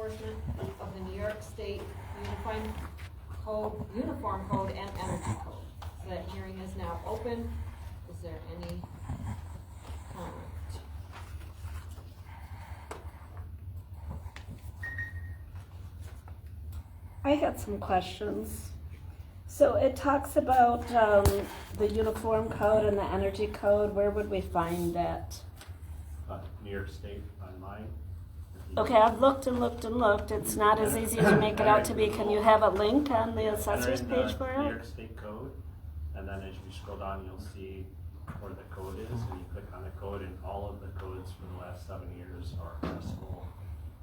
enforcement of the New York State Uniform Code and Energy Code. So that hearing is now open. Is there any comment? I had some questions. So it talks about the uniform code and the energy code. Where would we find that? New York State online. Okay, I've looked and looked and looked. It's not as easy to make it out to be. Can you have a link on the assessor's page for New it? York State code, and then as you scroll down, you'll see where the code is, and you click on the code, and all of the codes for the last 7 years are accessible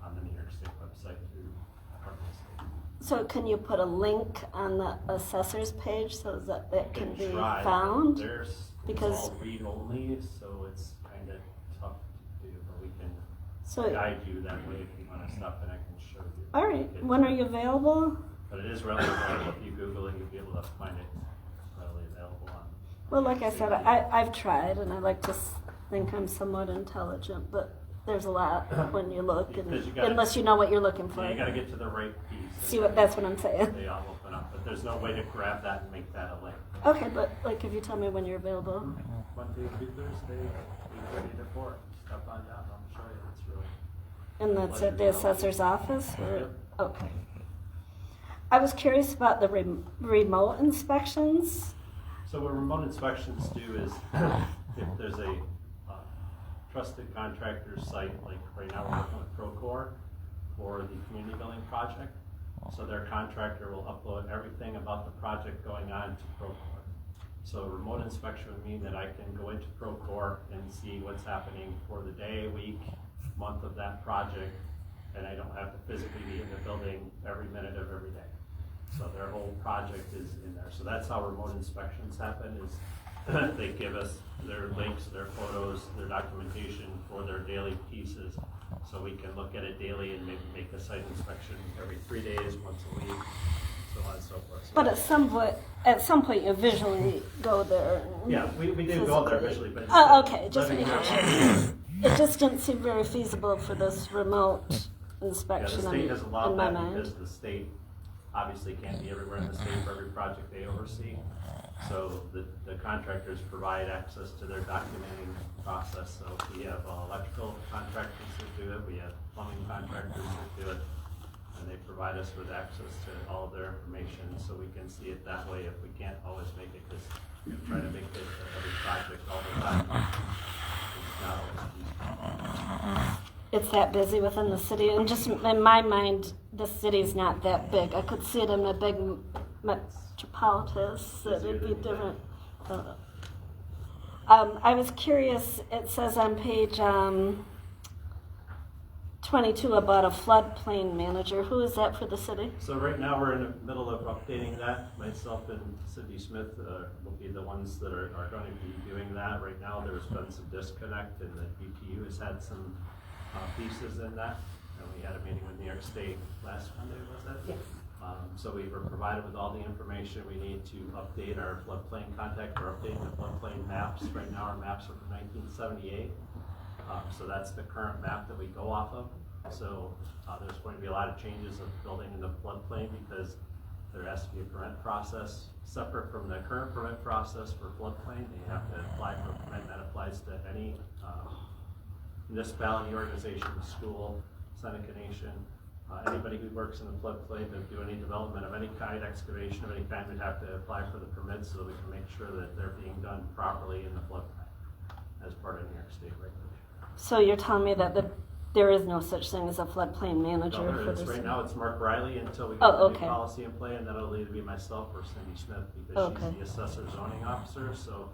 on the New York State website through Department of State. So can you put a link on the assessor's page so that it can be Try, found? It's Because all read only, so it's kind of tough to do, but we can so guide you that way if you want to stop, and I can show you. all right. When are you available? But it is readily available. If you Google it, you'll be able to find it readily available on. Well, like I said, I've tried, and I like to think I'm somewhat intelligent, but there's a lot when you look, and unless you know what you're looking for. You got to get to the right piece. That's what I'm saying. They all open up, but there's no way to grab that and make that a link. Okay, but like if you tell me when you're available. Monday through Thursday, 8:30 to 4. Stop on down. I'll show you. It's really. And that's at the assessor's office? Or? Yep. Okay. I was curious about the remote inspections. So what remote inspections do is, if there's a trusted contractor site, like right now we're working with Procore for the community building project. So their contractor will upload everything about the project going on to Procore. So a remote inspection would mean that I can go into Procore and see what's happening for the day, week, month of that project, and I don't have to physically be in the building every minute of every day. So their whole project is in there. So that's how remote inspections happen, is they give us their links, their photos, their documentation for their daily pieces. So we can look at it daily and make a site inspection every 3 days, once a week, so on and so forth. So But at some point you visually go there. yeah, we do go there visually, but okay, just making sure. It just didn't seem very feasible for this remote inspection the state has in allowed my that mind. because the state obviously can't be everywhere in the state for every project they oversee. So the contractors provide access to their documenting process. So we have electrical contractors that do it, we have plumbing contractors that do it, and they provide us with access to all of their information so we can see it that way if we can't always make it, because we try to make it every project all the time. It's not always feasible. It's that busy within the city, and just in my mind, the city's not that big. I could see it in a big metropolis, that it'd be different. I was curious, it says on page 22 about a floodplain manager. Who is that for the city? So right now we're in the middle of updating that. Myself and Cindy Smith will be the ones that are going to be doing that. Right now there's been some disconnect, and the BPU has had some pieces in that. And we had a meeting with New York State last Monday, was it? Yes. So we were provided with all the information we need to update our floodplain contact. We're updating the floodplain maps. Right now our maps are from 1978. So that's the current map that we go off of. So there's going to be a lot of changes of building in the floodplain, because there has to be a permit process separate from the current permit process for floodplain. You have to apply for a permit that applies to any municipality, organization, school, Seneca Nation. Anybody who works in the floodplain to do any development of any kind, excavation of any kind, would have to apply for the permits so that we can make sure that they're being done properly in the floodplain as part of New York State regulation. So you're telling me that there is no such thing as a floodplain manager No, for there is. this? Right now it's Mark Riley until we get Oh, the okay. new policy in play, and then it'll either be myself or Cindy Smith, because Okay. she's the assessor zoning officer. So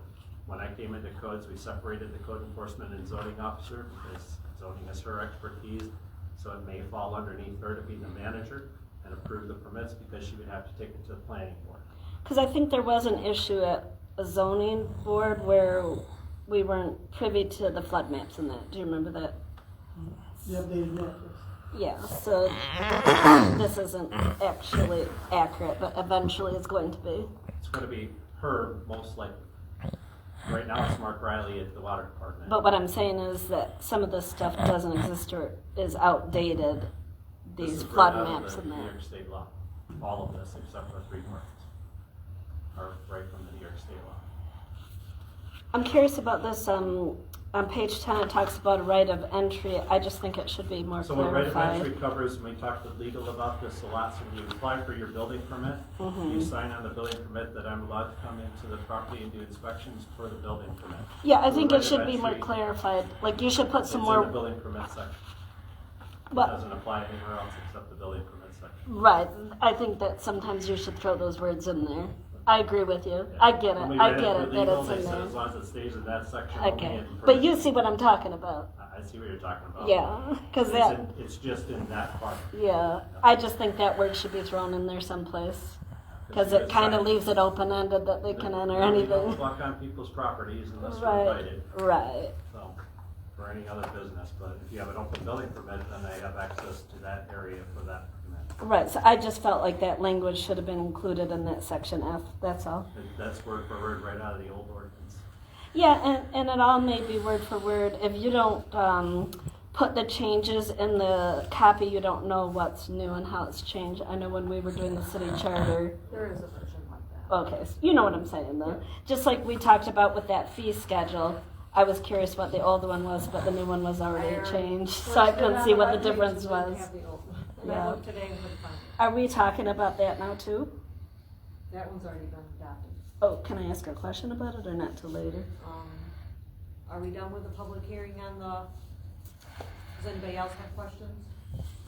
when I came into codes, we separated the code enforcement and zoning officer, because zoning is her expertise. So it may fall underneath her to be the manager and approve the permits, because she would have to take it to the planning board. Because I think there was an issue at a zoning board where we weren't privy to the flood maps and that. Do you remember that? The updated map. Yeah, so this isn't actually accurate, but eventually it's going to be. It's going to be her, most likely. Right now it's Mark Riley at the water department. But what I'm saying is that some of this stuff doesn't exist or is outdated This these is flood right out of maps the and New that. York State law. All of this except for 3 parts are right from the New York State law. I'm curious about this, on page 10, it talks about a right of entry. I just think it should be more So what right of entry clarified. covers, when we talked with legal about this a lot, so when you apply for your building permit, Mm-hmm. you sign on the building permit that I'm allowed to come into the property and do inspections for the building permit. Yeah, I So think right it of should be more entry, clarified. Like, you should put It's some in the more, building permit section. It What- doesn't apply anywhere else except the building permit section. right, I think that sometimes you should throw those words in there. I agree with you. Yeah. I get When it, we I read get through it that legal, it's they in said there. as long as it stays in that section only. Okay, and but you permit. see what I'm talking about. I see what you're talking about. Yeah, because It's that, it's just in that part. yeah, I just think that word should be thrown in there someplace. Because it kind of leaves it open-ended that they can enter We don't anything. walk on people's properties unless we're Right, invited, right. so, for any other business, but if you have an open building permit, then they have access to that area for that permit. Right, so I just felt like that language should have been included in that section F, that's all. That's word for word right out of the old ordinance. Yeah, and it all may be word for word. If you don't put the changes in the copy, you don't know what's new and how it's changed. I know when we were doing the city charter, There is a version like that. okay, so you know what I'm saying though. Just like we talked about with that fee schedule, I was curious what the old one was, but the new one was already changed, so I couldn't see what the difference was. And I Yeah. looked today and couldn't find it. Are we talking about that now too? That one's already been adopted. Oh, can I ask a question about it or not till later? Are we done with the public hearing on does anybody else have questions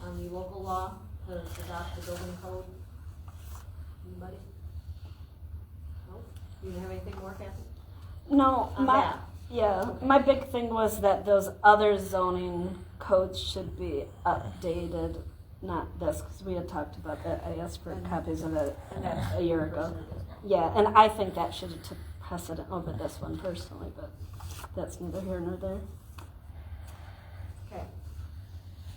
on the local law to adopt the building code? Anybody? No? You don't have anything more, Kathy? No, On my, that? yeah, my big thing was that those other zoning codes should be updated, not this, because we had talked about that. I asked for copies of it And that's a year ago. Yeah, and I think that should have took precedent over this one personally, but that's neither here nor there. Okay.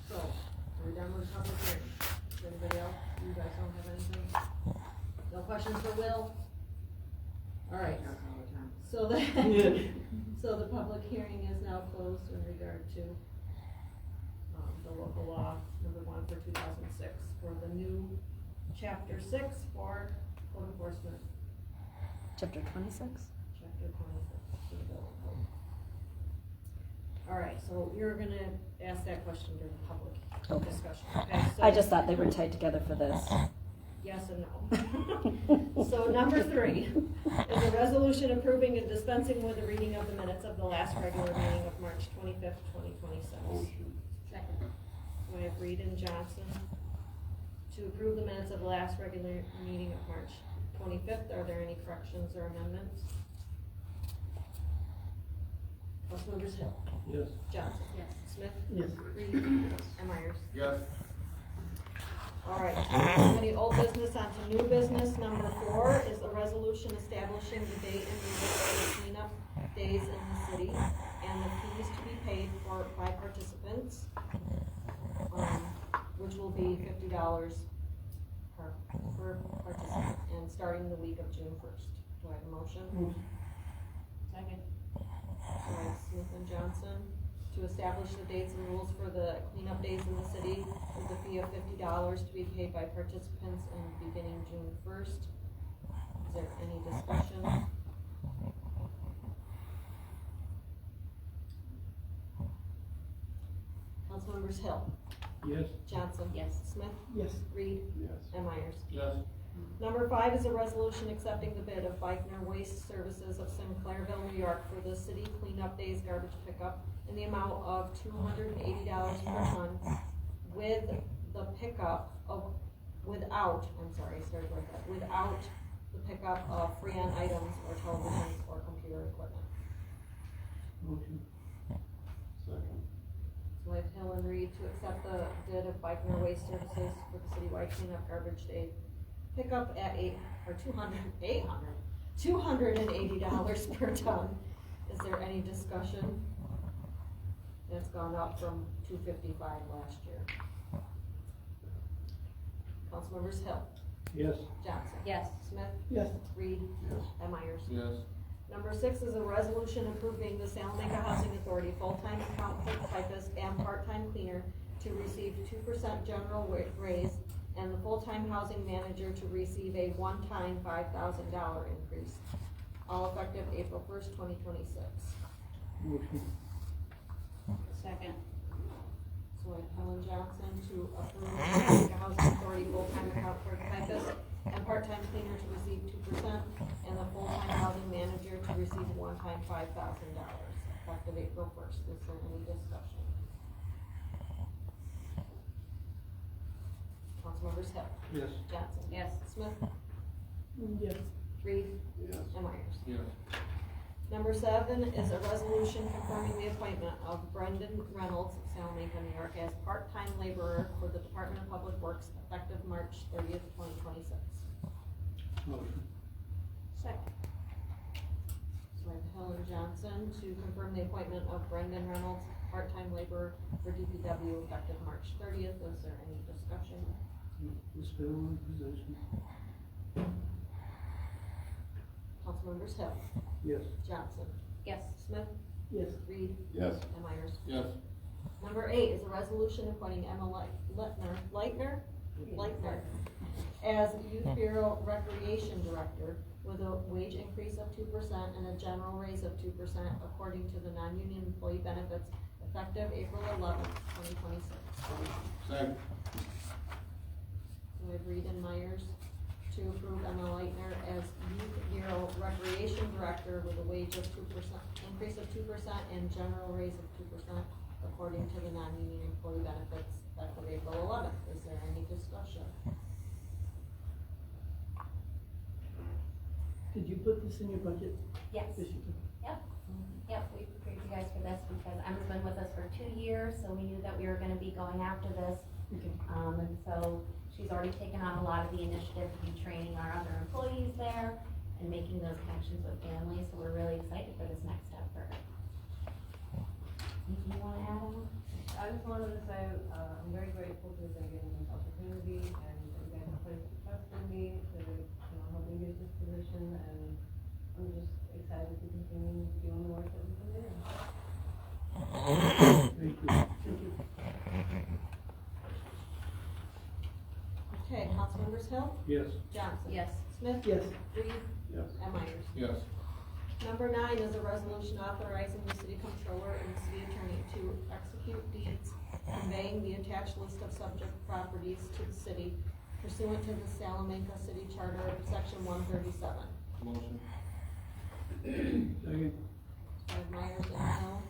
So, are we done with the public hearing? Is anybody else? You guys don't have anything? No questions for Will? All right. So so the public hearing is now closed in regard to the local law number 1 for 2006 for the new chapter 6 for code enforcement, Chapter 26? chapter 26 for the building code. All right, so you're gonna ask that question during the public Okay. discussion, okay? So I just thought they were tied together for this. yes and no. So number 3 is a resolution approving and dispensing with the reading of the minutes of the last regular meeting of March 25th, 2026. Second. So I have Reed and Johnson to approve the minutes of the last regular meeting of March 25th. Are there any corrections or amendments? Councilmembers Hill. Yes. Johnson. Yes. Smith. Yes. Reed. And Myers. Yes. All right, any old business onto new business. Number 4 is a resolution establishing the date and music for the cleanup days in the city and the fees to be paid by participants, which will be $50 per participant, and starting the week of June 1st. Do I have a motion? Second. So I have Smith and Johnson to establish the dates and rules for the cleanup days in the city with a fee of $50 to be paid by participants and beginning June 1st. Is there any discussion? Councilmembers Hill. Yes. Johnson. Yes. Smith. Yes. Reed. Yes. And Myers. Yes. Number 5 is a resolution accepting the bid of Beichner Waste Services of Sinclairville, New York for the city cleanup days garbage pickup in the amount of $280 per ton with the pickup of, without the pickup of free-on items or televisions or computer equipment. Motion. Second. So I have Hill and Reed to accept the bid of Beichner Waste Services for the citywide cleanup garbage day pickup at $280 per ton. Is there any discussion? It's gone up from $255 last year. Councilmembers Hill. Yes. Johnson. Yes. Smith. Yes. Reed. Yes. And Myers. Yes. Number 6 is a resolution approving the Salamanca Housing Authority full-time accountant, typist, and part-time cleaner to receive 2% general raise, and the full-time housing manager to receive a one-time $5,000 increase, all effective April 1st, 2026. Motion. Second. So I have Helen Johnson to approve the Housing Authority full-time account clerk typist and part-time cleaner to receive 2%, and the full-time housing manager to receive a one-time $5,000, effective April 1st. Is there any discussion? Councilmembers Hill. Yes. Johnson. Yes. Smith. Yes. Reed. Yes. And Myers. Yes. Number 7 is a resolution confirming the appointment of Brendan Reynolds, Salamanca, New York, as part-time laborer for the Department of Public Works effective March 30th, 2026. Motion. Second. So I have Helen Johnson to confirm the appointment of Brendan Reynolds, part-time laborer for DPW effective March 30th. Is there any discussion? It's still in position. Councilmembers Hill. Yes. Johnson. Yes. Smith. Yes. Reed. Yes. And Myers. Yes. Number 8 is a resolution appointing Emma Leitner as Youth Bureau Recreation Director with a wage increase of 2% and a general raise of 2% according to the non-union employee benefits effective April 11th, 2026. Second. So we have Reed and Myers to approve Emma Leitner as Youth Bureau Recreation Director with a wage of 2%, increase of 2% and general raise of 2% according to the non-union employee benefits effective April 11th. Is there any discussion? Did you put this in your budget Yes, this year? yep, we prepared you guys for this because Emma's been with us for 2 years, so we knew that we were gonna be going after this. Okay. And so she's already taken on a lot of the initiative to be training our other employees there and making those connections with families, so we're really excited for this next step for her. Anything you wanna add, Emma? I just wanted to say, I'm very grateful to them giving this opportunity, and you guys have placed trust in me to, help me get this position, and I'm just excited to continue doing the work that we've been doing. Thank you. Thank you. Okay, Councilmembers Hill. Yes. Johnson. Yes. Smith. Yes. Reed. Yes. And Myers. Yes. Number 9 is a resolution authorizing the city controller and the city attorney to execute deeds conveying the attached list of subject properties to the city pursuant to the Salamanca City Charter, section 137. Motion. Second. I have Myers and Hill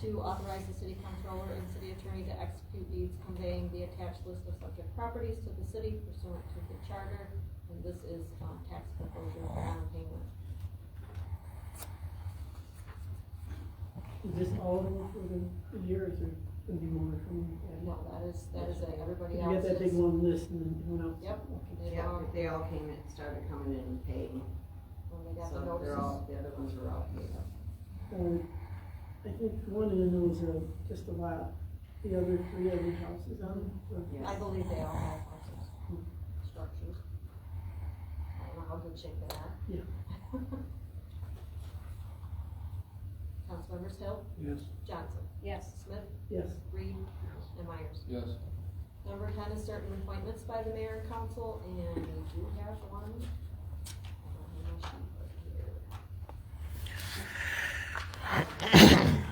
to authorize the city controller and city attorney to execute deeds conveying the attached list of subject properties to the city pursuant to the charter, and this is tax foreclosure for non-payment. Is this all of them for the year, or is there gonna be more from? No, that is everybody You else. get that big long list and then everyone else? Yep. Okay. Yeah, they all came in, started coming in and paying, When they got the so they're notices. all, the other ones are all paid up. I think one of them was just a lot, the other 3 other houses on, Yes. I believe they all have houses, structures. I don't know how good shape they're at. Yeah. Councilmembers Hill. Yes. Johnson. Yes. Smith. Yes. Reed. And Myers. Yes. Number 10 is certain appointments by the mayor and council, and we do have one. I don't have my sheet right here.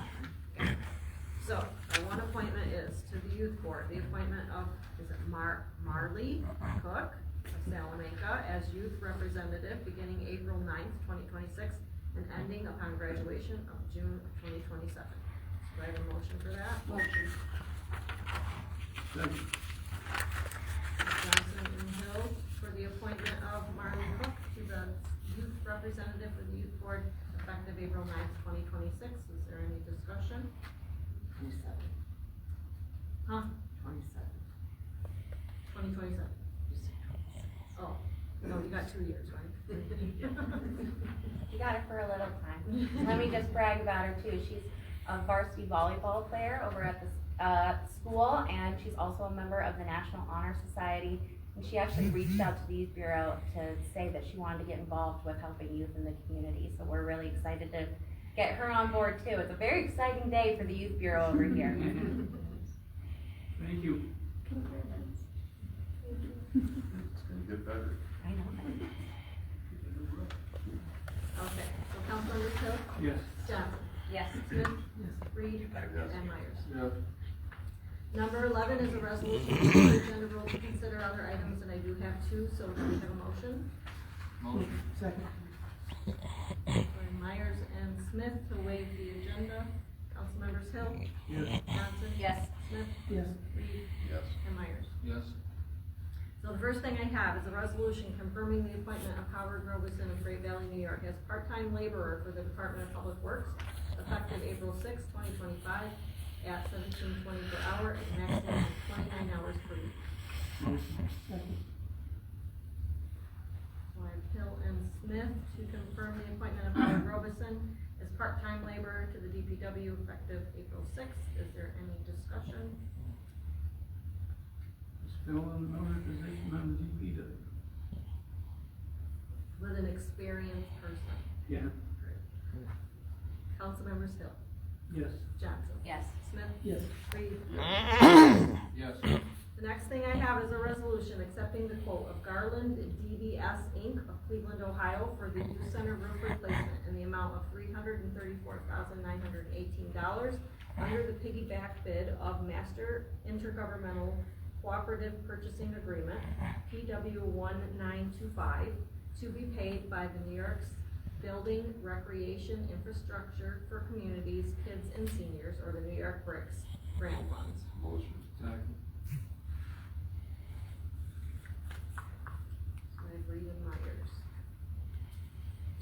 So, the one appointment is to the youth board, the appointment of, is it Marley Cook of Salamanca as youth representative beginning April 9th, 2026, and ending upon graduation of June of 2027. Do I have a motion for that? Motion. Second. Johnson and Hill for the appointment of Marley Cook to the youth representative for the youth board effective April 9th, 2026. Is there any discussion? 27. Huh? 27. 2027. Oh, no, you got 2 years, right? You got her for a little time. Let me just brag about her too. She's a varsity volleyball player over at the school, and she's also a member of the National Honor Society. And she actually reached out to the Youth Bureau to say that she wanted to get involved with helping youth in the community. So we're really excited to get her on board too. It's a very exciting day for the Youth Bureau over here. Thank you. It's gonna get better. I know. Okay, so Councilmembers Hill, Yes. Johnson, Yes. Smith, Reed, Yes. and Myers. Yes. Number 11 is a resolution for the agenda rule to consider other items, and I do have two, so do we have a motion? Motion. Second. For Myers and Smith to waive the agenda. Councilmembers Hill, Yes. Johnson, Yes. Smith, Yes. Reed, Yes. and Myers. Yes. So the first thing I have is a resolution confirming the appointment of Howard Robeson of Great Valley, New York as part-time laborer for the Department of Public Works, effective April 6, 2025, at $17.20 per hour, and maximum of 29 hours per week. Motion. Second. So I have Hill and Smith to confirm the appointment of Howard Robeson as part-time laborer to the DPW effective April 6th. Is there any discussion? Still in another position on the DPW. With an experienced person. Yeah. Councilmembers Hill, Yes. Johnson, Yes. Smith, Yes. Reed. Yes. The next thing I have is a resolution accepting the quote of Garland DBS Inc. of Cleveland, Ohio for the youth center roof replacement in the amount of $334,918 under the piggyback bid of Master Intergovernmental Cooperative Purchasing Agreement, PW 1925, to be paid by the New York's Building Recreation Infrastructure for Communities, Kids and Seniors, or the New York Bricks grant funds. Motion. Second. So I have Reed and Myers.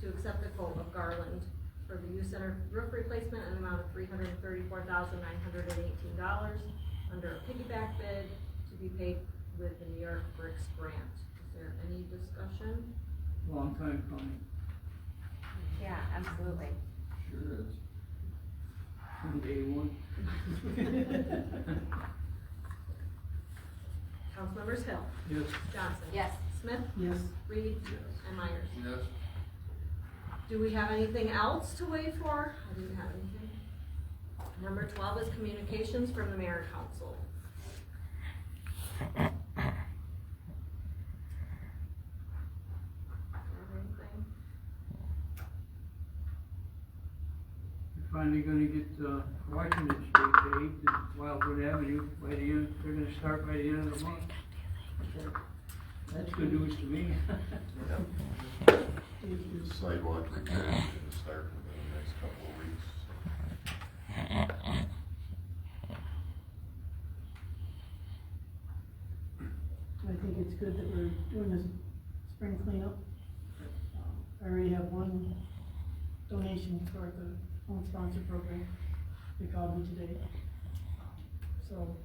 To accept the quote of Garland for the youth center roof replacement in the amount of $334,918 under a piggyback bid to be paid with the New York Bricks grant. Is there any discussion? Long time coming. Yeah, absolutely. Sure is. From day one. Councilmembers Hill, Yes. Johnson. Yes. Smith, Yes. Reed, Yes. and Myers. Yes. Do we have anything else to wait for? I didn't have anything. Number 12 is communications from the mayor and council. Anything? We're finally gonna get, Washington Street paved and Wildwood Avenue by the end, they're gonna start by the end of the month. That's good news to me. The sidewalk repair is gonna start within the next couple of weeks. I think it's good that we're doing this spring cleanup. I already have one donation for the home sponsor program. They called me today. So,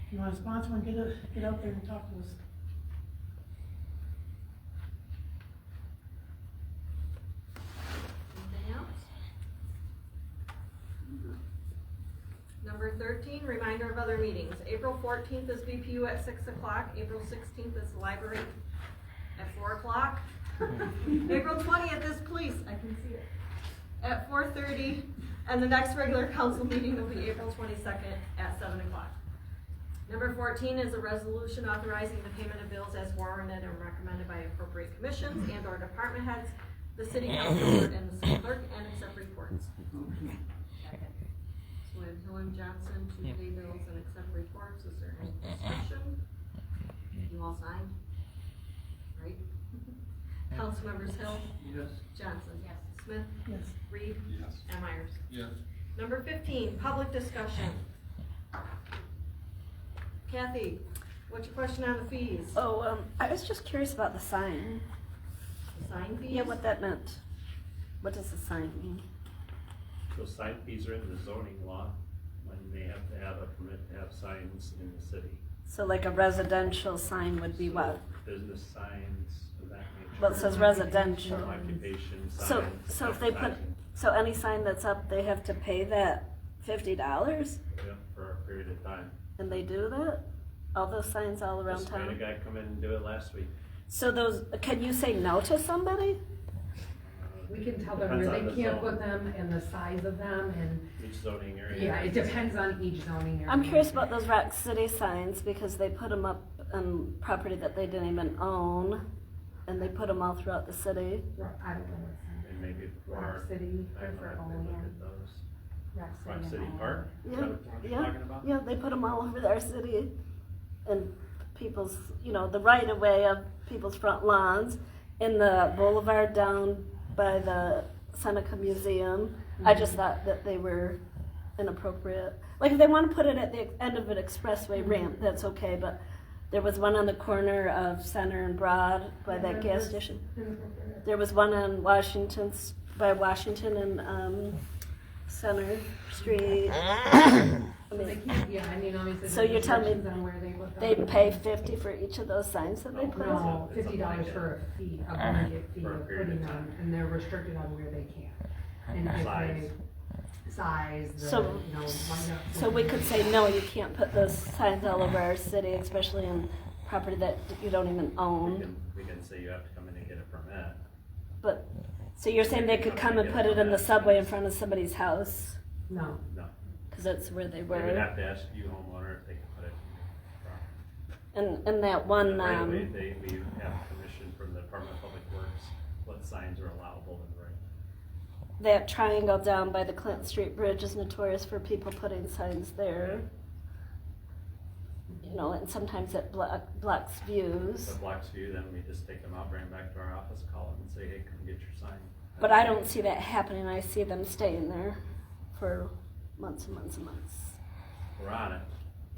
if you wanna sponsor one, get out there and talk to us. Anything else? Number 13, reminder of other meetings. April 14th is BPU at 6 o'clock. April 16th is the library at 4 o'clock. April 20th is police, I can see it, at 4:30. And the next regular council meeting will be April 22nd at 7 o'clock. Number 14 is a resolution authorizing the payment of bills as warranted and recommended by appropriate commissions and or department heads, the city councilor and the city clerk, and accept reports. Motion. So we have Hill and Johnson to pay bills and accept reports. Is there any discussion? You all signed? Right? Councilmembers Hill, Yes. Johnson. Yes. Smith, Yes. Reed, Yes. and Myers. Yes. Number 15, public discussion. Kathy, what's your question on the fees? Oh, I was just curious about the sign. Sign fees? Yeah, what that meant. What does the sign mean? So sign fees are in the zoning law, when they have to have a permit to have signs in the city. So like a residential sign would be So what? Business signs of that nature. Well, it says residential. Occupation So, signs. so if they put, advertising, so any sign that's up, they have to pay that $50? yeah, for a period of time. And they do that? All those signs all around Just had a town? guy come in and do it last week. So those, can you say no to somebody? we can tell them Depends where on they the can't zone. put them and the size of them and, Each zoning area. yeah, it depends on each zoning area. I'm curious about those Rock City signs because they put them up on property that they didn't even own, and they put them all throughout the city. I don't know what's in And maybe for Rock City, I don't know for if they Owen, look at those. Rock City and Park, is Yeah, that what you're yeah, talking about? yeah, they put them all over our city, and people's, you know, the right of way of people's front lawns, in the boulevard down by the Seneca Museum. I just thought that they were inappropriate. Like if they want to put it at the end of an expressway ramp, that's okay, but there was one on the corner of Center and Broad by that gas station. There was one on by Washington and Center Street. I So they mean, can't, yeah, I mean, obviously. So there's you're telling me restrictions on where they put them. they pay $50 for each of those signs that they put up? No, It's a $50 blanket. for a fee, a blanket fee For a of period of putting them, time. and they're restricted on where they can. And if Size. they, size, the, So- you know, line up. So we could say, no, you can't put those signs all over our city, especially in property that you don't even own. We can say you have to come in and get a permit. But, so you're saying they could come and put it in the subway in front of somebody's house? No, No, Because that's where they they would were. have to ask you homeowner if they can put it. And that one, Right away, we have permission from the Department of Public Works, what signs are allowable in the right. that triangle down by the Clinton Street Bridge is notorious for people putting signs there. You know, and sometimes it blocks views. If it blocks view, then we just take them out, bring them back to our office, call them and say, hey, come get your sign. But I don't see that happening. I see them staying there for months and months and months. We're on it.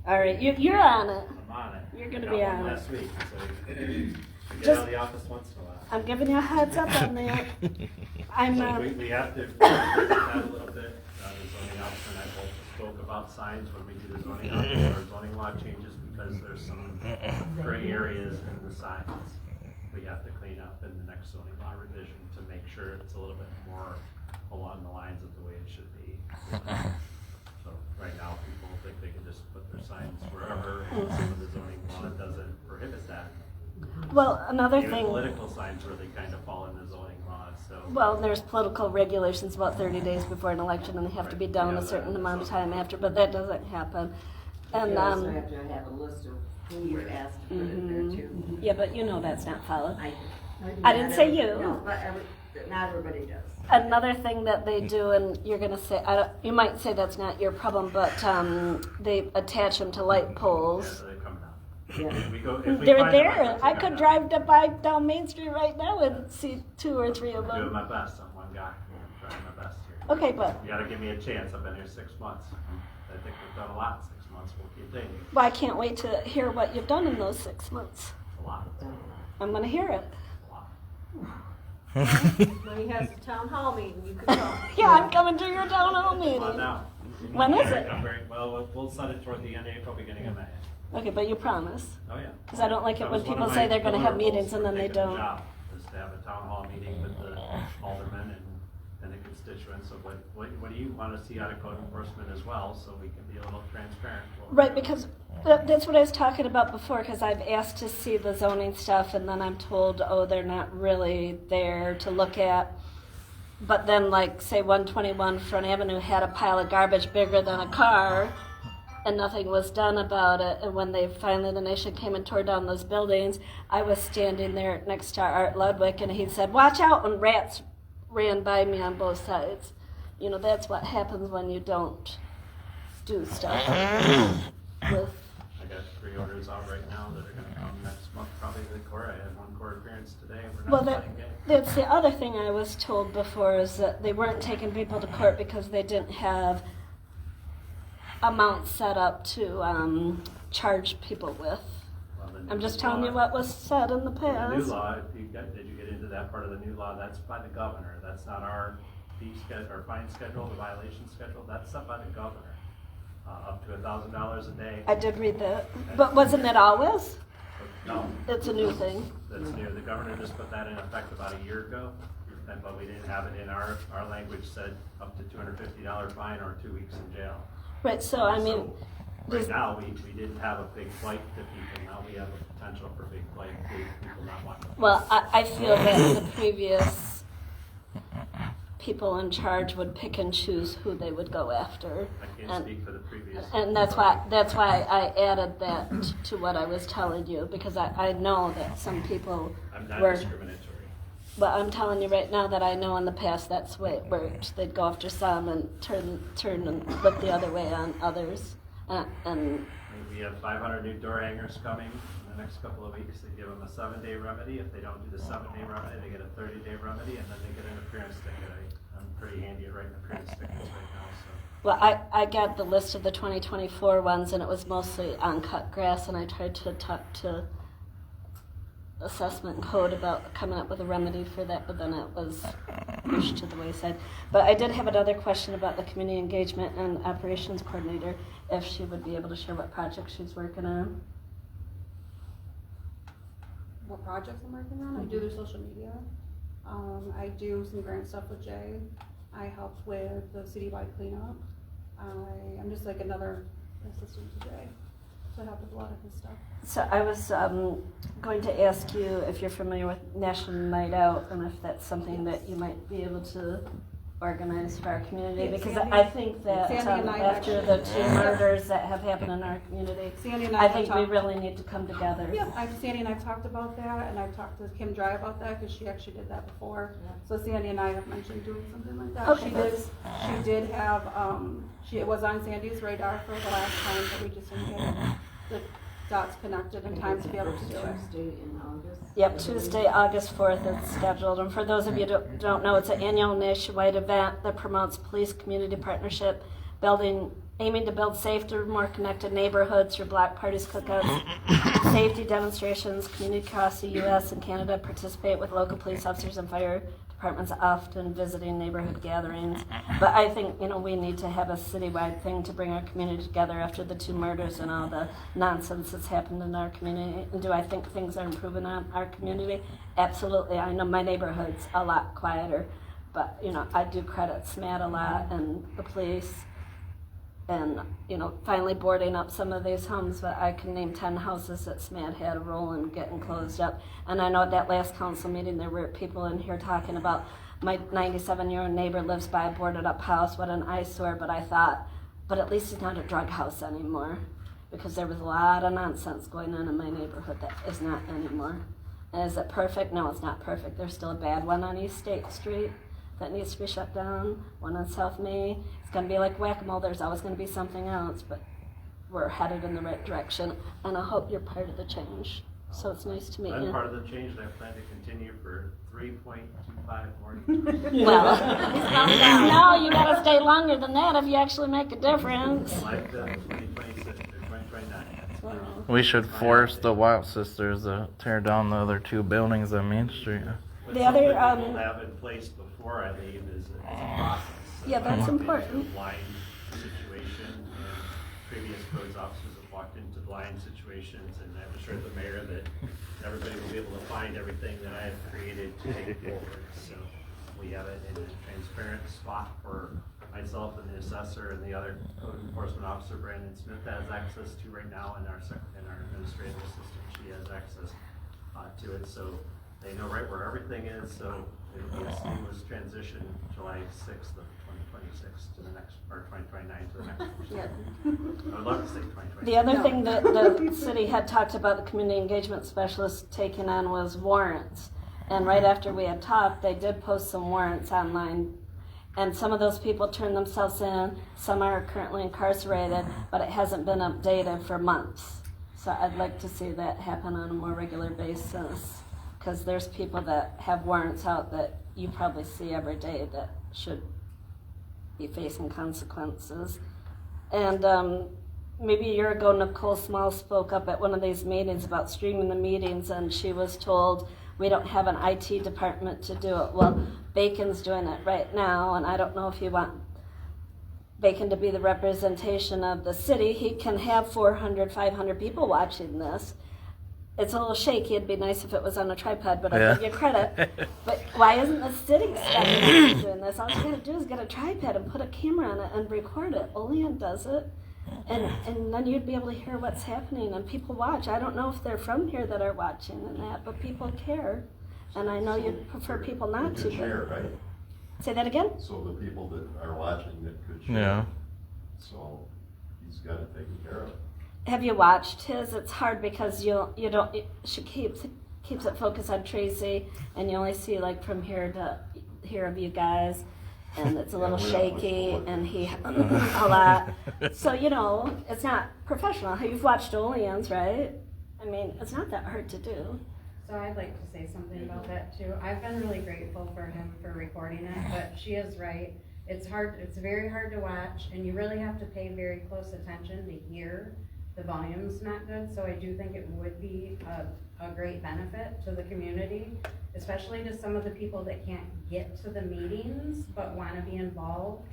All right, you're on it. I'm on it. You're gonna Got be one on it. last week, so we get Just- out of the office once in a while. I'm giving you a heads up on that. I'm So we have to, that a little bit, the zoning officer and I both spoke about signs when we do the zoning officer, or zoning law changes, because there's some gray areas in the signs. We have to clean up in the next zoning law revision to make sure it's a little bit more along the lines of the way it should be. So right now, people think they can just put their signs wherever, and some of the zoning law doesn't prohibit that. well, another Even thing. political signs really kind of fall in the zoning laws, so. Well, there's political regulations about 30 days before an election, and they have to be done a certain amount of time after. But that doesn't happen. And You also have to have a list of who you're asked to put in there too. yeah, but you know that's not followed. I didn't say you. No, but not everybody does. Another thing that they do, and you're gonna say, you might say that's not your problem, but they attach them to light Yeah, poles. so they come down. Yeah. If we go, if we They're find them, there. they I come could down. drive the bike down Main Street right now and see 2 or 3 of I'm doing them. my best, I'm one guy, I'm trying my best here. Okay, but You gotta give me a chance, I've been here 6 months. I think we've done a lot in 6 months, we'll continue. well, I can't wait to hear what you've done in those 6 months. A lot, I'm gonna hear it. a lot. When he has a town hall meeting, you can go. Yeah, I'm coming to your town hall Come on meeting. now. When is it? Well, we'll set it toward the end of April, beginning of May. Okay, but you promise. Oh, yeah. Because I don't like it That when was one people of say my they're gonna have deliverables meetings and for then they taking the don't. job, was to have a town hall meeting with the aldermen and the constituents of what do you want to see out of code enforcement as well, so we can be a little transparent. Right, because that's what I was talking about before, because I've asked to see the zoning stuff, and then I'm told, oh, they're not really there to look at. But then, like, say 121 Front Avenue had a pile of garbage bigger than a car, and nothing was done about it. And when they finally, the nation came and tore down those buildings, I was standing there next to Art Ludwig, and he said, watch out, and rats ran by me on both sides. You know, that's what happens when you don't do stuff with. I got 3 orders out right now that are gonna come next month, probably to the court. I had 1 court appearance today, and we're Well, not playing games. that's the other thing I was told before, is that they weren't taking people to court because they didn't have amounts set up to charge people with. Well, the I'm new just telling you law- what was said in the The new past. law, did you get into that part of the new law? That's by the governor. That's not our fee schedule, or fine schedule, the violation schedule. That's set by the governor. Up to $1,000 a day. I did read that. But wasn't it always? No, It's a new thing. that's new. The governor just put that in effect about a year ago, but we didn't have it in our language said up to $250 fine or 2 weeks in jail. Right, so I mean, So, right now, we didn't have a big flight to people. Now we have a potential for big flight to people not wanting to. well, I feel that the previous people in charge would pick and choose who they would go after. I can't And- speak for the previous. And that's why I added that to what I was telling you, because I know that some people I'm not were, discriminatory. but I'm telling you right now that I know in the past that's the way it worked. They'd go after some and turn and look the other way on others. And We have 500 new door hangers coming in the next couple of weeks. They give them a 7-day remedy. If they don't do the 7-day remedy, they get a 30-day remedy, and then they get an appearance ticket. I'm pretty handy at writing appearance tickets right now, so. well, I got the list of the 2024 ones, and it was mostly on cut grass, and I tried to talk to assessment code about coming up with a remedy for that, but then it was pushed to the wayside. But I did have another question about the community engagement and operations coordinator, if she would be able to share what project she's working on. What projects I'm working on? I do their social media. I do some grant stuff with Jay. I help with the citywide cleanup. I'm just like another assistant to Jay, so I help with a lot of his stuff. So I was going to ask you if you're familiar with National Night Out, and if that's something that you might be able to organize for our community, Yeah, because Sandy- I think that Sandy and I after actually- the 2 murders that have happened in our community, Sandy and I I have think we talked. really need to come together. Yeah, Sandy and I've talked about that, and I've talked to Kim Dry about that, because she actually did that before. So Sandy and I have mentioned doing something like that. Okay. She did have, it was on Sandy's radar for the last time, but we just didn't get the dots connected in time to be able to do it. Tuesday in August. Yep, Tuesday, August 4th, it's scheduled. And for those of you who don't know, it's an annual nationwide event that promotes police-community partnership, aiming to build safer, more connected neighborhoods through block parties, cookouts, safety demonstrations. Community across the U.S. and Canada participate with local police officers and fire departments, often visiting neighborhood gatherings. But I think, we need to have a citywide thing to bring our community together after the 2 murders and all the nonsense that's happened in our community. And do I think things are improving on our community? Absolutely. I know my neighborhood's a lot quieter, but, I do credit SMAT a lot and the police and, finally boarding up some of these homes. But I can name 10 houses that SMAT had a role in getting closed up. And I know at that last council meeting, there were people in here talking about my 97-year-old neighbor lives by a boarded up house, what an eyesore. But I thought, but at least it's not a drug house anymore, because there was a lot of nonsense going on in my neighborhood that is not anymore. And is it perfect? No, it's not perfect. There's still a bad one on East State Street that needs to be shut down, one on South May. It's going to be like whack-a-mole. There's always going to be something else, but we're headed in the right direction, and I hope you're part of the change. So it's nice to meet I'm you. part of the change, and I plan to continue for 3.25 more years. Well, no, you got to stay longer than that if you actually make a difference. Like 2026 or 2029. We should force the Wild Sisters to tear down the other 2 buildings on Main Street. But The other, something we'll have in place before I leave is a process. Yeah, that's Walked into important. a blind situation, and previous codes officers have walked into blind situations, and I'm sure the mayor that everybody will be able to find everything that I have created to take forward. So we have it in a transparent spot for myself and the assessor and the other code enforcement officer, Brandon Smith, has access to right now, and our administrative assistant, she has access to it. So they know right where everything is, so it'll be a seamless transition July 6th of 2026 to the next, or 2029 to the next. Yeah. I would love to say 2026. The other thing that the city had talked about the community engagement specialist taking on was warrants. And right after we had talked, they did post some warrants online. And some of those people turned themselves in. Some are currently incarcerated, but it hasn't been updated for months. So I'd like to see that happen on a more regular basis, because there's people that have warrants out that you probably see every day that should be facing consequences. And maybe a year ago, Nicole Small spoke up at one of these meetings about streaming the meetings, and she was told, we don't have an IT department to do it. Well, Bacon's doing it right now, and I don't know if you want Bacon to be the representation of the city. He can have 400, 500 people watching this. It's a little shaky. It'd be nice if it was on a tripod, but I'll give you credit. But why isn't the city stepping up doing this? All you gotta do is get a tripod and put a camera on it and record it. Olean does it. And then you'd be able to hear what's happening, and people watch. I don't know if they're from here that are watching and that, but people care. And I know you'd prefer people not to. Share, right? Say that again? So the people that are watching it could share. Yeah. So he's got it taken care of. Have you watched his? It's hard because she keeps it focused on Tracy, and you only see like from here to here of you guys, and it's a little Yeah, we're not shaky, much and he a lot. So it's not professional. You've watched Oleans, right? I mean, it's not that hard to do. So I'd like to say something about that too. I've been really grateful for him for recording it, but she is right. It's very hard to watch, and you really have to pay very close attention to hear. The volume's not good, so I do think it would be a great benefit to the community, especially to some of the people that can't get to the meetings but want to be involved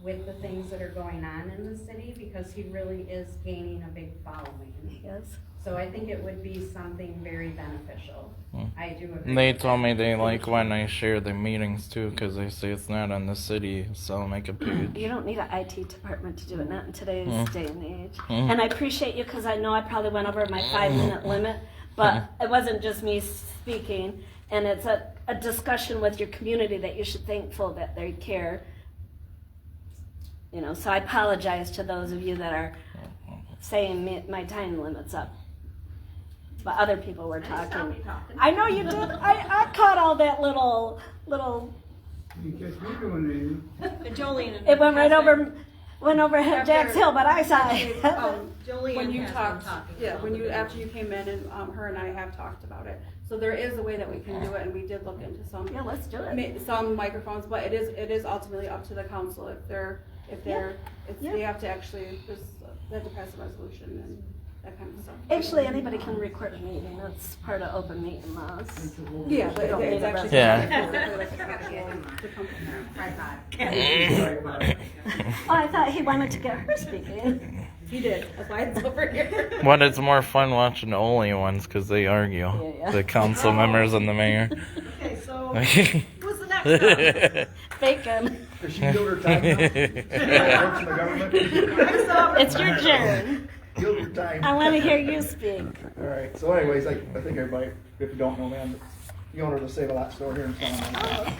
with the things that are going on in the city, because he really is gaining a big following. Yes. So I think it would be something very beneficial. I do agree. They told me they like when I share the meetings too, because they say it's not on the city Salamanca page. You don't need an IT department to do it, not in today's day and age. And I appreciate you, because I know I probably went over my 5-minute limit, but it wasn't just me speaking, and it's a discussion with your community that you should thankful that they care. So I apologize to those of you that are saying my time limit's up. But other people were talking. I know you did. I caught all that little. You catch me doing Jolene. It went over Jack's Hill, but I saw it. Jolene when you talked, after you came in, and her and I have talked about it. So there is a way that we can do it, and we did look into some. Yeah, let's do it. Some microphones, but it is ultimately up to the council they have to actually they have to pass a resolution and that kind of stuff. Actually, anybody can record a meeting. That's part of open meeting laws. Yeah, They don't need it's a actually. Oh, I thought he wanted to get her speaking. He did. That's why it's over here. But it's more fun watching the only ones because they argue. Yeah. The council members and the mayor. Okay, so who's the next one? Bacon. Does she build her time now? Works in the government? It's your turn. Build your time. I want to hear you speak. All right. So, anyways, I think everybody, if you don't know me, I'm the owner of the Save a Lot store here in Salamanca.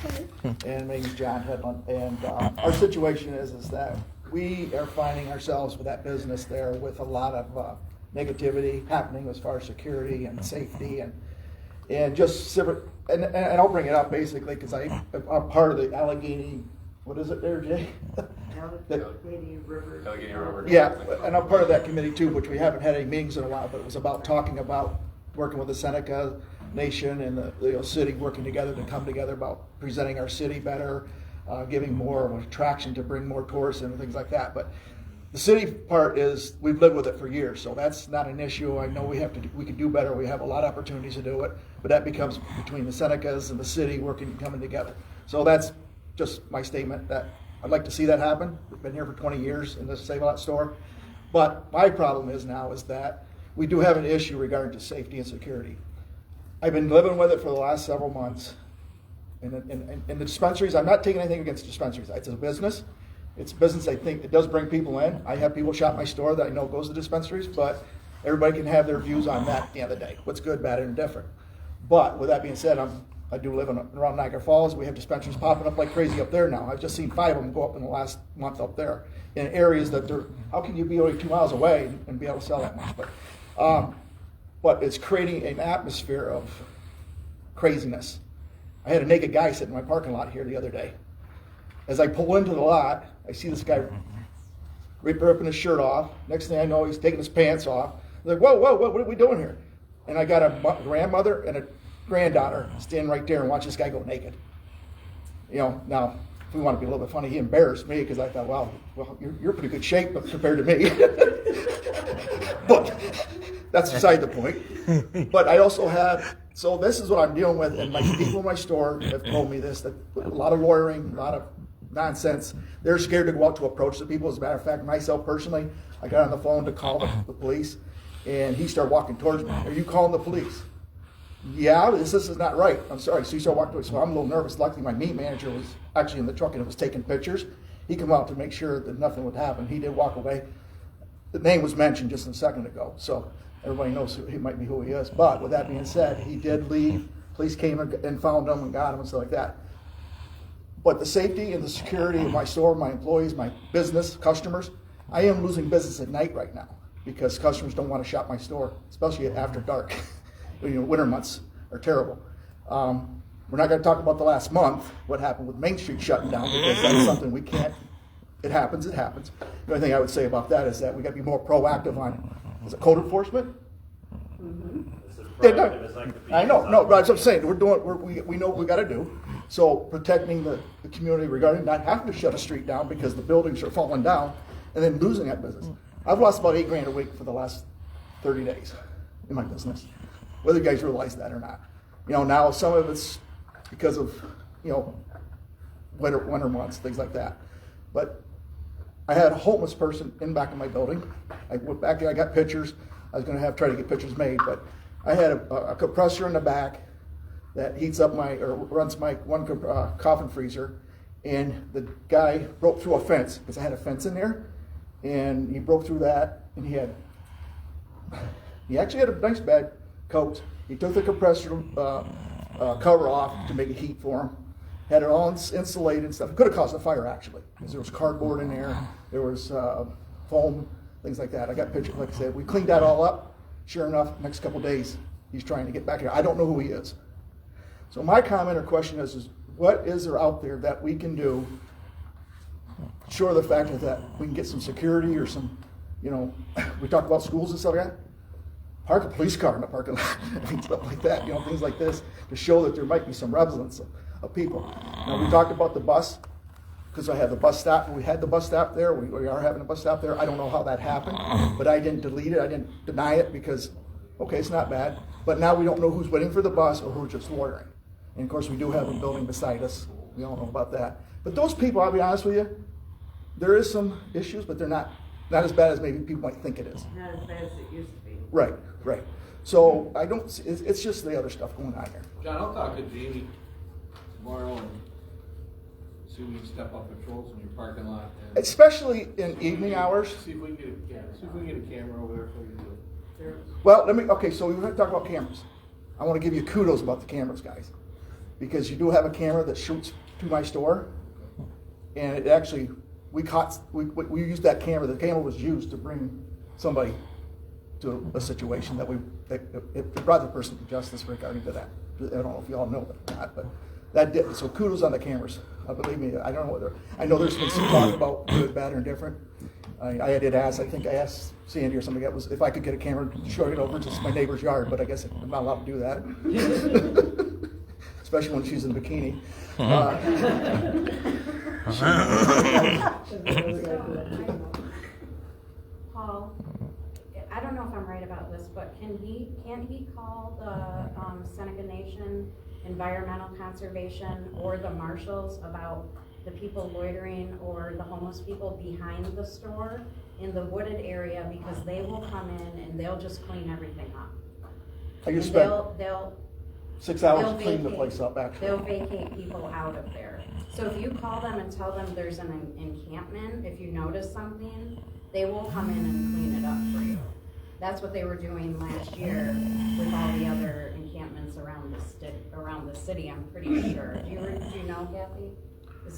Oh, okay. And my name is John Hedlund. And our situation is that we are finding ourselves with that business there with a lot of negativity happening as far as security and safety and just and I'll bring it up basically because I'm part of the Allegheny. What is it there, Jay? Allegheny River. Allegheny River. Yeah, and I'm part of that committee too, which we haven't had any meetings in a while, but it was about talking about working with the Seneca Nation and the city working together to come together about presenting our city better, giving more of an attraction to bring more tourists in and things like that. But the city part is, we've lived with it for years, so that's not an issue. I know we can do better. We have a lot of opportunities to do it, but that becomes between the Senecas and the city coming together. So that's just my statement that I'd like to see that happen. We've been here for 20 years in this Save a Lot store. But my problem is that we do have an issue regarding to safety and security. I've been living with it for the last several months. And the dispensaries, I'm not taking anything against dispensaries. It's a business. It's a business. I think it does bring people in. I have people shop my store that I know goes to dispensaries, but everybody can have their views on that at the end of the day. What's good, bad, and indifferent. But with that being said, I do live around Niagara Falls. We have dispensaries popping up like crazy up there now. I've just seen 5 of them go up in the last month up there in areas that how can you be only 2 miles away and be able to sell that much? But it's creating an atmosphere of craziness. I had a naked guy sitting in my parking lot here the other day. As I pull into the lot, I see this guy ripping his shirt off. Next thing I know, he's taking his pants off. I'm like, whoa, what are we doing here? And I got a grandmother and a granddaughter standing right there and watch this guy go naked. Now, if we want to be a little bit funny, he embarrassed me because I thought, well, you're pretty good shape compared to me. But that's beside the point. But I also so this is what I'm dealing with, and people in my store have told me this, that a lot of lawyering, a lot of nonsense. They're scared to go out to approach the people. As a matter of fact, myself personally, I got on the phone to call the police, and he started walking towards me. Are you calling the police? Yeah, this is not right. I'm sorry. So he started walking towards me. So I'm a little nervous. Luckily, my meat manager was actually in the truck and was taking pictures. He came out to make sure that nothing would happen. He did walk away. The name was mentioned just a second ago, so everybody knows he might be who he is. But with that being said, he did leave. Police came and found him and got him and stuff like that. But the safety and the security of my store, my employees, my business, customers, I am losing business at night right now because customers don't want to shop my store, especially after dark. Winter months are terrible. We're not going to talk about the last month, what happened with Main Street shutting down, because that's something we can't. It happens. The only thing I would say about that is that we got to be more proactive on, is it code enforcement? It's as proactive as I could be. I know, no, that's what I'm saying. We know what we got to do. So protecting the community regarding not having to shut a street down because the buildings are falling down and then losing that business. I've lost about $8,000 a week for the last 30 days in my business, whether you guys realize that or not. Now some of it's because of, winter months, things like that. But I had a homeless person in back of my building. I went back there, I got pictures. I was going to try to get pictures made, but I had a compressor in the back that heats up runs my one coffin freezer, and the guy broke through a fence, because I had a fence in there, and he broke through that, and he actually had a nice bad coat. He took the compressor cover off to make it heat for him. Had it all insulated and stuff. It could have caused a fire, actually, because there was cardboard in there. There was foam, things like that. I got pictures, like I said. We cleaned that all up. Sure enough, next couple days, he's trying to get back here. I don't know who he is. So my comment or question is what is there out there that we can do, sure the fact that we can get some security or some, we talk about schools and stuff like that. Park a police car in the parking lot, stuff like that, things like this, to show that there might be some residents of people. Now, we talked about the bus, because I had the bus stop. We had the bus stop there. We are having a bus stop there. I don't know how that happened, but I didn't delete it. I didn't deny it because, okay, it's not bad. But now we don't know who's waiting for the bus or who's just loitering. And, of course, we do have a building beside us. We all know about that. But those people, I'll be honest with you, there is some issues, but they're not as bad as maybe people might think it is. Not as bad as it used to be. Right. So I don't. It's just the other stuff going on here. John, I'll talk to Jamie tomorrow and see if we can step up patrols in your parking lot. And especially in evening hours. See if we can get a camera over there for you. Well, so we're going to talk about cameras. I want to give you kudos about the cameras, guys, because you do have a camera that shoots to my store, and it actually we used that camera. The camera was used to bring somebody to a situation that it brought the person to justice regarding to that. I don't know if you all know that or not, but that did. So kudos on the cameras. Believe me, I don't know whether I know there's been some talk about good, bad, or indifferent. I think I asked Sandy or somebody else if I could get a camera and show it over to my neighbor's yard, but I guess I'm not allowed to do that, especially when she's in a bikini. Paul, I don't know if I'm right about this, but can't he call the Seneca Nation Environmental Conservation or the marshals about the people loitering or the homeless people behind the store in the wooded area, because they will come in and they'll just clean everything up. I just And spent they'll 6 hours they'll cleaning the vacate- place up, actually. They'll vacate people out of there. So if you call them and tell them there's an encampment, if you notice something, they will come in and clean it up for you. That's what they were doing last year with all the other encampments around the city, I'm pretty sure. Do you know, Kathy?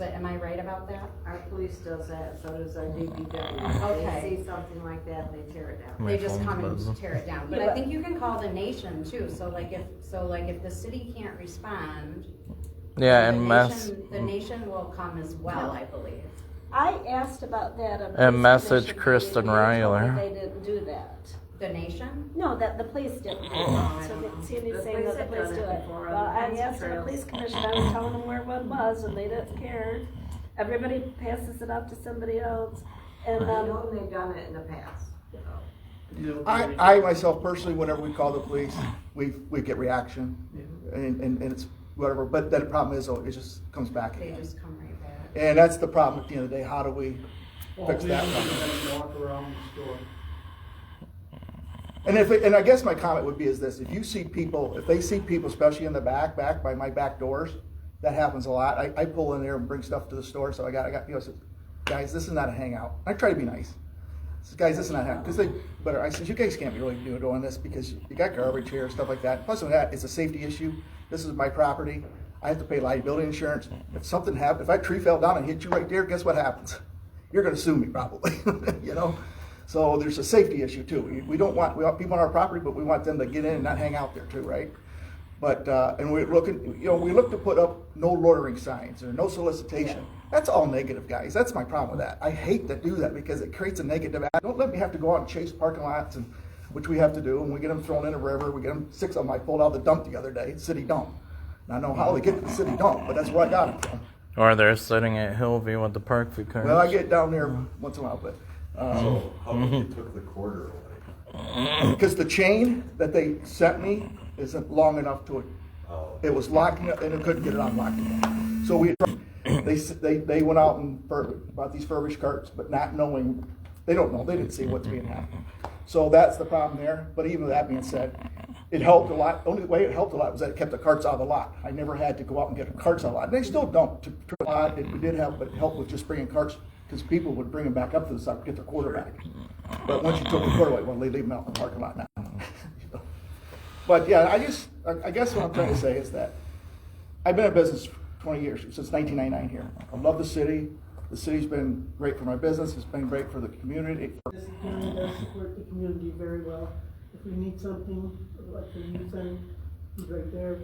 Am I right about that? Our police does that, so does our DPW. Okay. They see something like that, they tear it down. They just come and tear it down. But I think you can call the nation too. So like if the city can't respond, Yeah, the nation will come as well, I believe. I asked about that. And message Kristen Ryler. They didn't do that. The nation? No, that the police didn't do Oh, that. I So don't know. Sandy's The saying police that the have police done do it it. before on Well, the I fence asked the trails. police commission, I was telling them where one was, and they didn't care. Everybody passes it off to somebody else. And I know they've done it in the past. I myself personally, whenever we call the police, we get reaction, and it's whatever. But then the problem is, it just comes back They again. just come right back. And that's the problem at the end of the day. How do we fix that problem? Walk around the store. And I guess my comment would be is this: if they see people, especially in the back by my back doors, that happens a lot. I pull in there and bring stuff to the store. So I got I said, guys, this is not a hangout. I try to be nice. I said, guys, this is not a hangout, I said, you guys can't be really doing this because you got garbage here, stuff like that. Plus, with that, it's a safety issue. This is my property. I have to pay liability insurance. If something happens, if that tree fell down and hit you right there, guess what happens? You're gonna sue me probably, you know? So there's a safety issue too. We want people on our property, but we want them to get in and not hang out there too, right? But, and we're looking, we look to put up no loitering signs or no solicitation. That's all negative, guys. That's my problem with that. I hate to do that because it creates a negative. Don't let me have to go out and chase parking lots, and which we have to do, and we get them thrown in a river. We get them 6 of them. I pulled out the dump the other day, city dump. And I know how they get to the city dump, but that's where I got them from. Or they're sitting at Hillview with the Parkview cars. Well, I get down there once in a while, but. So how come you took the quarter away? Because the chain that they sent me isn't long enough to it. It was locking up, and it couldn't get it unlocked again. So they went out and bought these furbished carts, but not knowing, they don't know, they didn't see what's being happened. So that's the problem there. But even with that being said, it helped a lot. The only way it helped a lot was that it kept the carts out of the lot. I never had to go out and get the carts out of the lot. And they still don't. To a lot, it did help, but it helped with just bringing carts, because people would bring them back up to the side, get their quarter back. But once you took the quarter away, well, they leave them out in the parking lot now. But yeah, I guess what I'm trying to say is that I've been in business 20 years, since 1999 here. I love the city. The city's been great for my business. It's been great for the community. This county does support the community very well. If we need something, like the youth center, he's right there.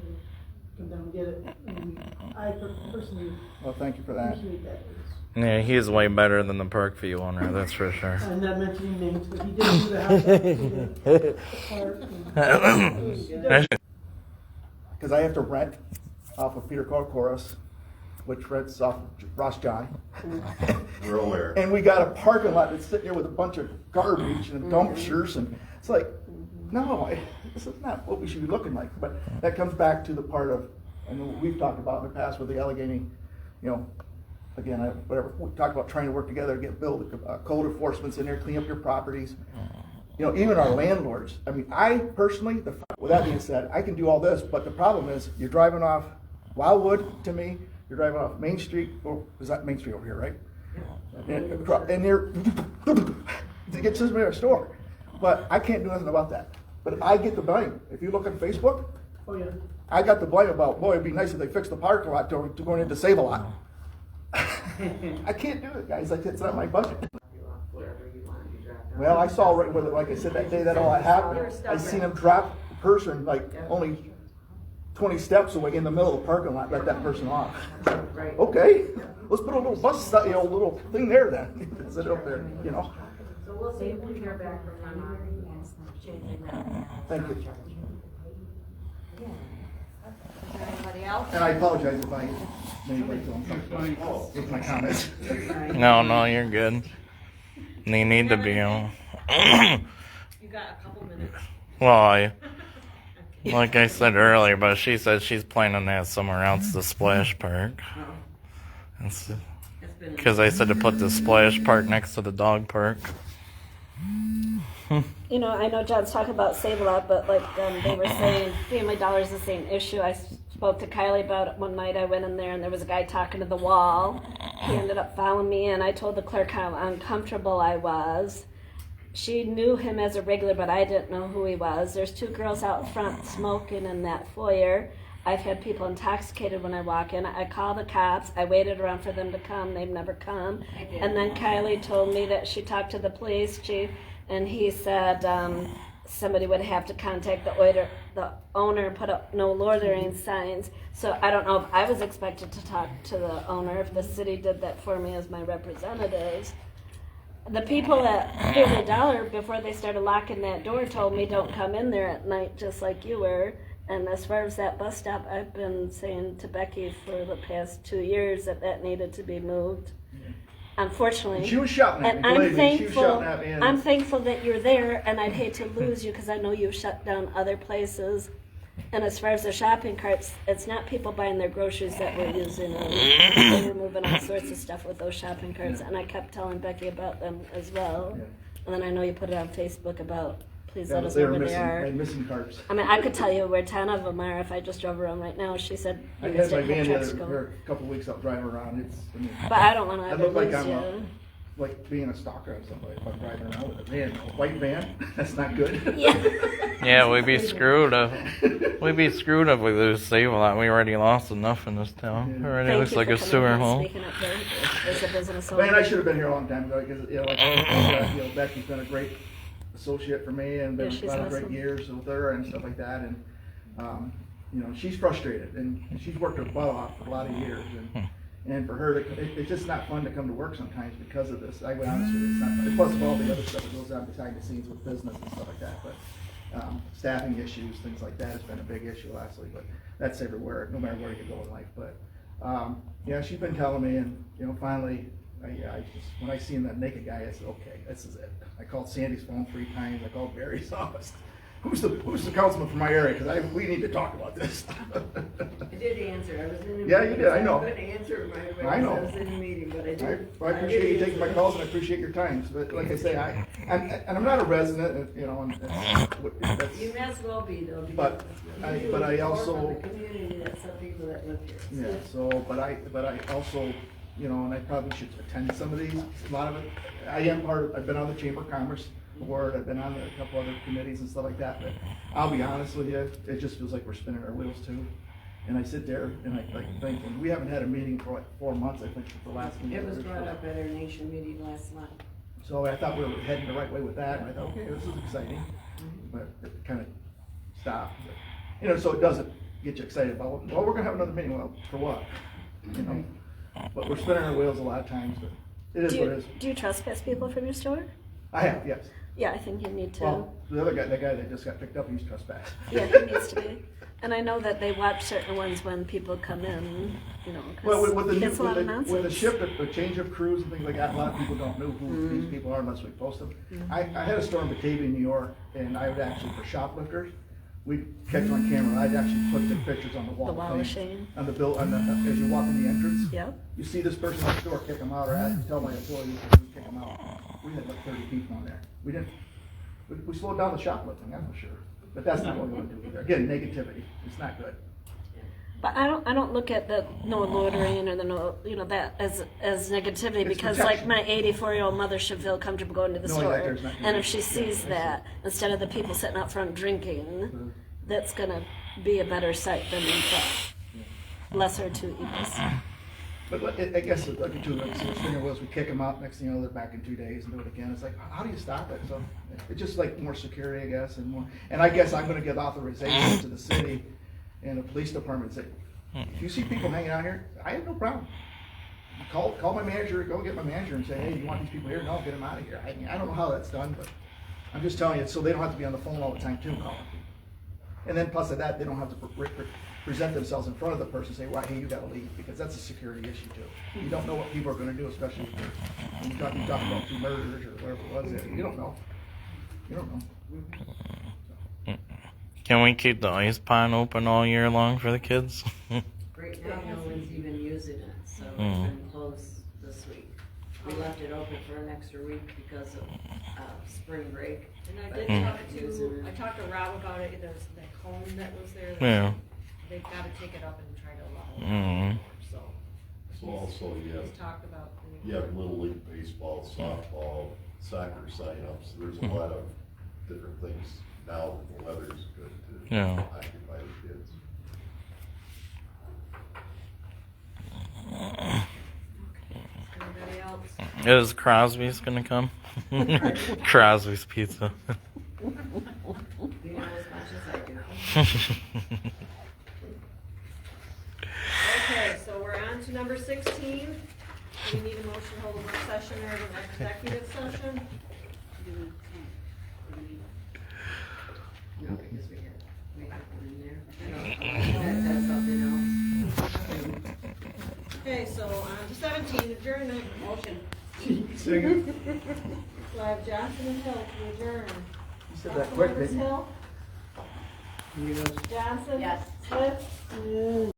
Come down and get it. And I personally Well, thank you for that. appreciate that. Yeah, he's way better than the Parkview owner, that's for sure. I'm not mentioning names, but he did do the house up to the park. Because I have to rent off of Peter Corcoras, which rents off of Ross Jai. We're aware. And we got a parking lot that's sitting there with a bunch of garbage and dumpsters, and it's like, no, this is not what we should be looking like. But that comes back to the part of, I know we've talked about in the past with the Allegheny, again, whatever, we talked about trying to work together to get code enforcement's in there, clean up your properties. Even our landlords. I mean, I personally, with that being said, I can do all this, but the problem is, you're driving off Wildwood to me, you're driving off Main Street, or is that Main Street over here, right? And you're, to get to the store. But I can't do nothing about that. But I get the blame. If you look on Facebook, Oh, yeah. I got the blame about, boy, it'd be nice if they fixed the parking lot to going into Save-A-Lot. I can't do it, guys. It's not my budget. Well, I saw right with it, like I said, that day that all that happened, I seen him drop a person like only 20 steps away in the middle of the parking lot, let that person off. Okay, let's put a little bus, little thing there then. Sit up there, So we'll see if we hear back from them on changing that. Thank you. Is there anybody else? And I apologize if I made with my comments. No, you're good. They need to be on. You got a couple minutes. Well, like I said earlier, but she said she's planning to have somewhere else, the splash park. Because I said to put the splash park next to the dog park. I know John's talking about Save-A-Lot, but they were saying Family Dollar is the same issue. I spoke to Kylie about it one night. I went in there and there was a guy talking to the wall. He ended up following me, and I told the clerk how uncomfortable I was. She knew him as a regular, but I didn't know who he was. There's 2 girls out front smoking in that foyer. I've had people intoxicated when I walk in. I call the cops. I waited around for them to come. They've never come. And then Kylie told me that she talked to the police chief, and he said somebody would have to contact the owner and put up no loitering signs. So I don't know if I was expected to talk to the owner, if the city did that for me as my representatives. The people at Family Dollar, before they started locking that door, told me don't come in there at night, just like you were. And as far as that bus stop, I've been saying to Becky for the past 2 years that needed to be moved. Unfortunately, She was shouting at and me. I'm Believe me, she was thankful. shouting at me. And I'm thankful that you're there, and I'd hate to lose you because I know you've shut down other places. And as far as the shopping carts, it's not people buying their groceries that we're using them. They were moving all sorts of stuff with those shopping carts, and I kept telling Becky about them as well. Yeah. And then I know you put it on Facebook about, please Yeah, let us they know were where they are. missing carts. I mean, I could tell you where 10 of them are if I just drove around right now. She said I you had just my didn't have van trucks for go. a couple of weeks out driving around. But I don't want to I ever look like lose I'm you. like being a stalker of somebody, if I'm driving around with a van, a white van, that's not good. Yeah, we'd be screwed if we lose Save a Lot. We already lost enough in this town. Yeah. Already Thank looks you like for a coming sewer and hole. speaking up there as a business Man, I owner. should have been here a long time ago, because, you know, like, Becky's been a great associate for me, and been Yeah, she's a lot of great awesome. years with her and stuff like that, and, you know, she's frustrated, and she's worked her butt off for a lot of years, and for her, it's just not fun to come to work sometimes because of this. I'll be honest with you, it's not, plus of all the other stuff that goes on behind the scenes with business and stuff like that, but, staffing issues, things like that has been a big issue lastly, but that's everywhere, no matter where you go in life, but, yeah, she's been telling me, and, you know, finally, I just, when I seen that naked guy, I said, okay, this is it. I called Sandy's phone 3 times, I called Barry's office. Who's the councilman from my area, because we need to talk about this. I did answer, I was in a meeting. Yeah, you did, I know. I couldn't answer right away, I know. I was in a meeting, but I did. I appreciate you taking my calls, and I appreciate your time, but like I say, I'm not a resident, you know, and that's. You may as well be though, But because you do I more also. for the community than some people that live here. Yeah, so, but I also, you know, and I probably should attend some of these, a lot of it, I've been on the Chamber of Commerce board, I've been on a couple other committees and stuff like that, but I'll be honest with you, it just feels like we're spinning our wheels too. And I sit there and I think, and we haven't had a meeting for like 4 months, I think, since the last meeting. It was brought up at our nation meeting last month. So I thought we were heading the right way with that, and I thought, okay, this is exciting, but it kind of stopped. But, you know, so it doesn't get you excited about, well, we're gonna have another meeting, well, for what? You know, but we're spinning our wheels a lot of times, but it is what it is. Do you trespass people from your store? I have, yes. Yeah, I think you need to. Well, the other guy, the guy that just got picked up, he's trespassed. Yeah, he needs to be. And I know that they watch certain ones when people come in, you know, Well, because with the new, it's a lot of with nonsense. the shift, the change of crews and things like that, a lot of people don't know who these people are unless we post them. I had a store in Batavia, New York, and I would actually, for shoplifters, we'd catch on camera, I'd actually put the pictures on the wall. The wall of shame. On the bill, as you walk in the entrance. Yep. You see this person next door, kick them out, or tell my employees to kick them out. We had like 30 people on there. We slowed down the shoplifting, I'm for sure. But that's not what we want to do either. Again, negativity, it's not good. But I don't look at the no loitering or the no, you know, that as negativity, It's because protection. like my 84-year-old mother should feel comfortable going to the No, store. there's not gonna And be- if she sees that, instead of the people sitting out front drinking, that's gonna be a better sight than the lesser of two evils. But I guess, like too, like, so the thing was, we kick them out, next thing you know, they're back in 2 days and do it again. It's like, how do you stop it? So it's just like more security, I guess, and more, and I guess I'm gonna give authorization to the city and the police department, say, if you see people hanging out here, I have no problem. Call my manager, go get my manager and say, hey, you want these people here? No, get them out of here. I don't know how that's done, but I'm just telling you, so they don't have to be on the phone all the time too, calling people. And then plus of that, they don't have to present themselves in front of the person and say, well, hey, you gotta leave, because that's a security issue too. You don't know what people are gonna do, especially when you talk about 2 murders or whatever it was. You don't know. You don't know. Can we keep the ice pond open all year long for the kids? Right now, no one's even using it, so it's been closed this week. We left it open for an extra week because of, spring break. And I But did talk using to, it. I talked to Rob about it, there's that cone that was there. Yeah. They've gotta take it up and try to allow it, so. So also, He's talked about. you have Little League Baseball, softball, soccer signups, there's a lot of different things now, the weather's good to Yeah. occupy the kids. Anybody else? Is Crosby's gonna come? Crosby's Pizza. You know as much as I do. Okay, so we're on to number 16. We need a motion to hold a work session or an executive session. No, because we have one in there. That's something else. Okay, so on to 17, adjournment. Motion. So I have Johnson and Hill to adjourn. You said that quick, Councilmembers didn't you? Hill, Yes. Johnson. Yes. Smith.